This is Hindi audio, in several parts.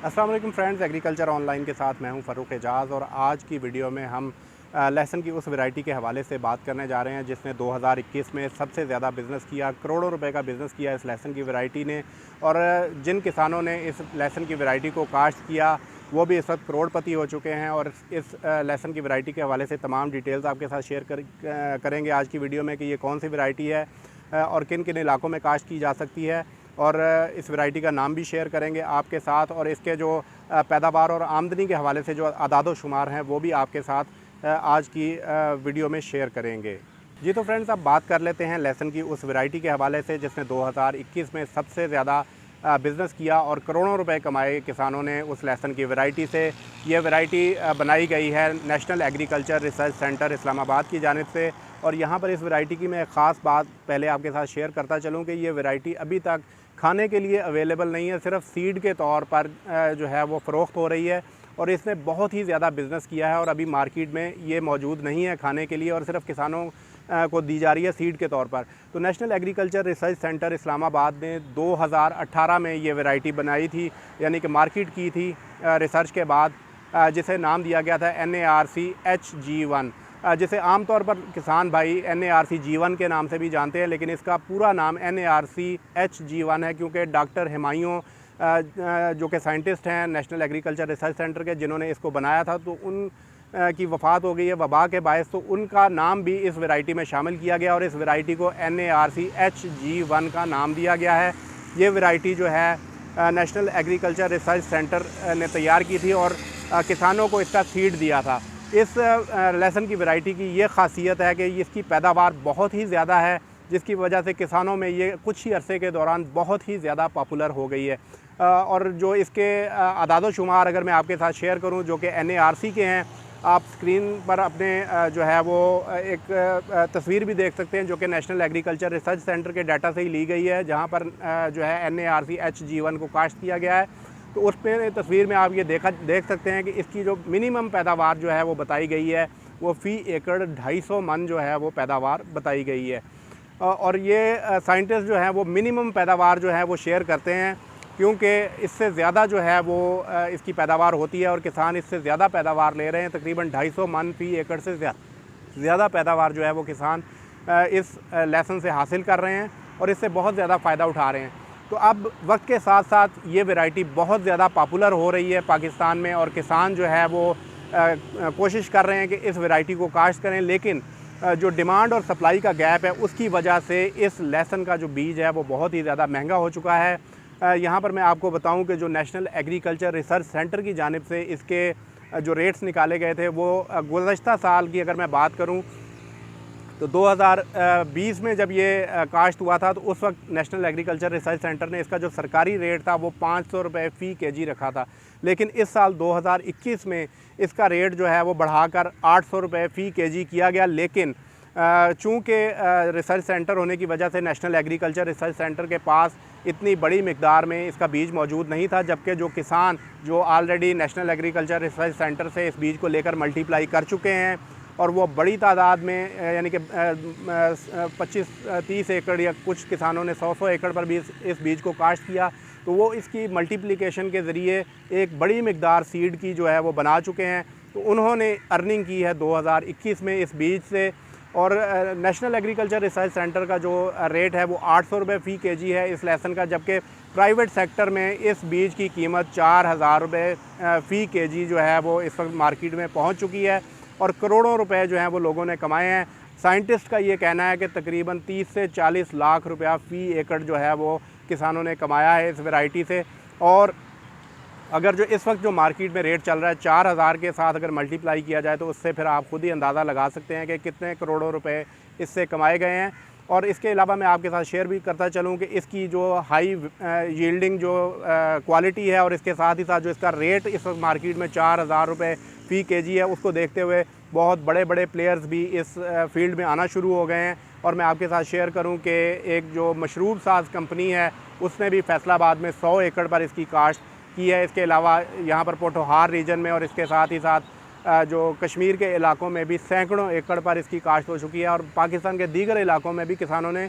अस्सलाम वालेकुम फ्रेंड्स, एग्रीकल्चर ऑनलाइन के साथ मैं हूं फ़ारूक एजाज़। और आज की वीडियो में हम लहसुन की उस वैरायटी के हवाले से बात करने जा रहे हैं जिसने 2021 में सबसे ज़्यादा बिज़नेस किया, करोड़ों रुपए का बिज़नेस किया इस लहसुन की वैरायटी ने। और जिन किसानों ने इस लहसुन की वैरायटी को काश्त किया वो भी इस वक्त करोड़पति हो चुके हैं। और इस लहसुन की वैरायटी के हवाले से तमाम डिटेल्स आपके साथ शेयर करेंगे आज की वीडियो में कि ये कौन सी वैरायटी है और किन किन इलाकों में काश्त की जा सकती है। और इस वैरायटी का नाम भी शेयर करेंगे आपके साथ, और इसके जो पैदावार और आमदनी के हवाले से जो अदाद व शुमार हैं वो भी आपके साथ आज की वीडियो में शेयर करेंगे। जी तो फ्रेंड्स, अब बात कर लेते हैं लहसुन की उस वैरायटी के हवाले से जिसने 2021 में सबसे ज़्यादा बिज़नेस किया और करोड़ों रुपए कमाए किसानों ने उस लहसुन की वैरायटी से। ये वैरायटी बनाई गई है national agriculture research centre Islamabad की जानिब से। और यहाँ पर इस वैरायटी की मैं एक ख़ास बात पहले आपके साथ शेयर करता चलूँ कि ये वैरायटी अभी तक खाने के लिए अवेलेबल नहीं है, सिर्फ सीड के तौर पर जो है वो फ़रोख्त हो रही है। और इसने बहुत ही ज़्यादा बिज़नेस किया है और अभी मार्केट में ये मौजूद नहीं है खाने के लिए और सिर्फ किसानों को दी जा रही है सीड के तौर पर। तो national agriculture research centre Islamabad ने 2018 में ये वैरायटी बनाई थी, यानी कि मार्केट की थी रिसर्च के बाद, जिसे नाम दिया गया था NARC HG1, जिसे आमतौर पर किसान भाई NARC G1 के नाम से भी जानते हैं, लेकिन इसका पूरा नाम NARC HG1 है क्योंकि डॉक्टर हुमायूं जो कि साइंटिस्ट हैं नेशनल एग्रीकल्चर रिसर्च सेंटर के, जिन्होंने इसको बनाया था, तो उन की वफ़ात हो गई है वबा के बायस, तो उनका नाम भी इस वैरायटी में शामिल किया गया और इस वैरायटी को NARC HG1 का नाम दिया गया है। ये वैरायटी जो है नेशनल एग्रीकल्चर रिसर्च सेंटर ने तैयार की थी और किसानों को इसका सीड दिया था। इस लहसुन की वैरायटी की ये ख़ासियत है कि इसकी पैदावार बहुत ही ज़्यादा है, जिसकी वजह से किसानों में ये कुछ ही अरसे के दौरान बहुत ही ज़्यादा पॉपुलर हो गई है। और जो इसके अदाद व शुमार अगर मैं आपके साथ शेयर करूं जो कि NARC के हैं, आप स्क्रीन पर अपने जो है वो एक तस्वीर भी देख सकते हैं जो कि नेशनल एग्रीकल्चर रिसर्च सेंटर के डाटा से ही ली गई है, जहां पर जो है NARC HG1 को काश्त किया गया है। तो उस पर तस्वीर में आप ये देख सकते हैं कि इसकी जो मिनिमम पैदावार जो है वो बताई गई है वो फ़ी एकड़ 250 मन जो है वो पैदावार बताई गई है। और ये साइंटिस्ट जो हैं वो मिनिमम पैदावार जो है वो शेयर करते हैं क्योंकि इससे ज़्यादा जो है वो इसकी पैदावार होती है और किसान इससे ज़्यादा पैदावार ले रहे हैं। तकरीबन 250 मन फ़ी एकड़ से ज़्यादा पैदावार जो है वो किसान इस लहसुन से हासिल कर रहे हैं और इससे बहुत ज़्यादा फ़ायदा उठा रहे हैं। तो अब वक्त के साथ साथ ये वैरायटी बहुत ज़्यादा पॉपुलर हो रही है पाकिस्तान में और किसान जो है वो कोशिश कर रहे हैं कि इस वैरायटी को काश्त करें, लेकिन जो डिमांड और सप्लाई का गैप है उसकी वजह से इस लहसुन का जो बीज है वो बहुत ही ज़्यादा महंगा हो चुका है। यहाँ पर मैं आपको बताऊं कि जो नेशनल एग्रीकल्चर रिसर्च सेंटर की जानिब से इसके जो रेट्स निकाले गए थे वो गुज़श्ता साल की अगर मैं बात करूं तो 2020 में जब ये काश्त हुआ था तो उस वक्त नेशनल एग्रीकल्चर रिसर्च सेंटर ने इसका जो सरकारी रेट था वो 500 रुपये फ़ी केजी रखा था। लेकिन इस साल 2021 में इसका रेट जो है वो बढ़ाकर 800 रुपये फ़ी केजी किया गया। लेकिन चूँकि रिसर्च सेंटर होने की वजह से नेशनल एग्रीकल्चर रिसर्च सेंटर के पास इतनी बड़ी मिकदार में इसका बीज मौजूद नहीं था, जबकि जो किसान जो already national agriculture research centre से इस बीज को लेकर मल्टीप्लाई कर चुके हैं और वो बड़ी तादाद में यानी कि 25-30 एकड़ या कुछ किसानों ने 100 एकड़ पर भी इस बीज को काश्त किया, तो वो इसकी मल्टीप्लिकेशन के ज़रिए एक बड़ी मिकदार सीड की जो है वो बना चुके हैं। तो उन्होंने अर्निंग की है 2021 में इस बीज से। और नेशनल एग्रीकल्चर रिसर्च सेंटर का जो रेट है वो 800 रुपये फ़ी केजी है इस लहसुन का, जबकि प्राइवेट सेक्टर में इस बीज की कीमत 4000 रुपये फ़ी केजी जो है वो इस वक्त मार्केट में पहुंच चुकी है और करोड़ों रुपए जो हैं वो लोगों ने कमाए हैं। साइंटिस्ट का ये कहना है कि तकरीबन 30 से 40 लाख रुपया फ़ी एकड़ जो है वो किसानों ने कमाया है इस वैरायटी से। और अगर जो इस वक्त जो मार्केट में रेट चल रहा है 4000 के साथ अगर मल्टीप्लाई किया जाए तो उससे फिर आप खुद ही अंदाज़ा लगा सकते हैं कि कितने करोड़ों रुपए इससे कमाए गए हैं। और इसके अलावा मैं आपके साथ शेयर भी करता चलूँ कि इसकी जो हाई यील्डिंग जो क्वालिटी है और इसके साथ ही साथ जो इसका रेट इस वक्त मार्केट में 4000 रुपये फ़ी केजी है, उसको देखते हुए बहुत बड़े बड़े प्लेयर्स भी इस फील्ड में आना शुरू हो गए हैं। और मैं आपके साथ शेयर करूं कि एक जो मशरूब साज कंपनी है उसने भी फैसलाबाद में 100 एकड़ पर इसकी काश्त की है। इसके अलावा यहाँ पर पोठोहार रीजन में और इसके साथ ही साथ जो कश्मीर के इलाकों में भी सैकड़ों एकड़ पर इसकी काश्त हो चुकी है और पाकिस्तान के दीगर इलाकों में भी किसानों ने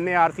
NARC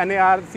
NARC